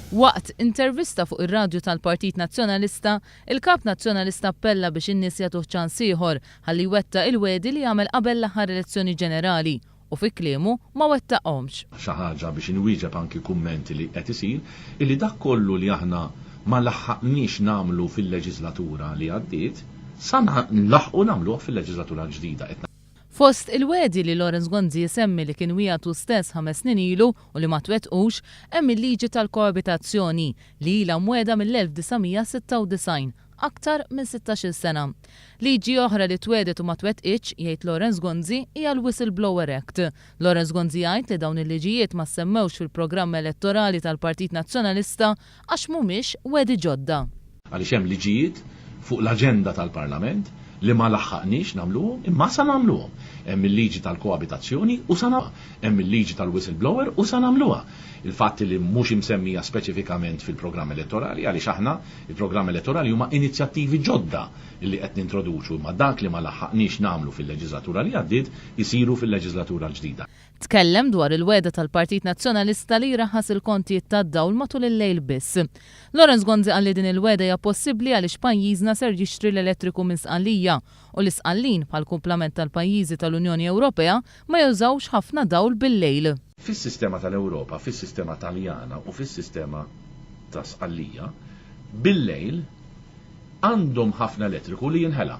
Waqt intervista fuq ir-radju tal-Partit Nazzjonalista, il-Kap Nazzjonalista appella biex in-nies jagħtuh ċans ieħor ħalli wetta il-wedi li jagħmel qabel l-aħħar elezzjoni ġenerali u fi kliemu ma wettaqhomx. Xi ħaġa biex inwieġeb anki kummenti li qed isir illi dak kollu li aħna ma laħħaqniex nagħmlu fil-leġislatura li għaddiet sa nlaħqu nagħmluh fil-leġislatura ġdida. Fost il-wedi li Lawrence Gonzi jisemmi li kien wieħdu stess 5 snin ilu u li ma twettqux, hemm il-liġi tal-koabitazzjoni li ilha mweda mill-1996, aktar minn 16 sena. Liġi oħra li twedet u ma twettqitx, jgħid Lawrence Gonzi, hija l-Whistleblower Act. Lawrence Gonzi jgħid li dawn il-liġijiet ma semmewx fil-programm elettorali tal-Partit Nazzjonalista għax mhumiex wedi ġodda. Għaliex hemm liġijiet fuq l-aġenda tal-Parlament li ma laħħaqniex nagħmluhom imma sa nagħmluhom. Hemm il-liġi tal-koabitazzjoni u sa hemm il-liġi tal-whistleblower u sa nagħmluha. Il-fatti li mhux imsemmija speċifikament fil-programm elettorali għaliex aħna il-programm elettorali huma inizjattivi ġodda li qed nintroduċu imma dak li ma laħħaqniex nagħmlu fil-leġislatura li għaddiet isiru fil-leġislatura l-ġdida. Tkellem dwar il-weda tal-Partit Nazzjonalista li jraħħas il-kontijiet tad-dawl matul il-lejl biss. Lawrence Gonzi qal li din il-weda hija possibbli għaliex pajjiżna ser jixtri l-elettriku minn Sqallija u l-isqallin bħal kumplament tal-pajjiżi tal-Unjoni Ewropea ma jużawx ħafna dawl bil-lejl. Fis-sistema tal-Ewropa, fis-sistema Taljana u fis-sistema ta' Sqallija bil-lejl għandhom ħafna elettriku li jinħela.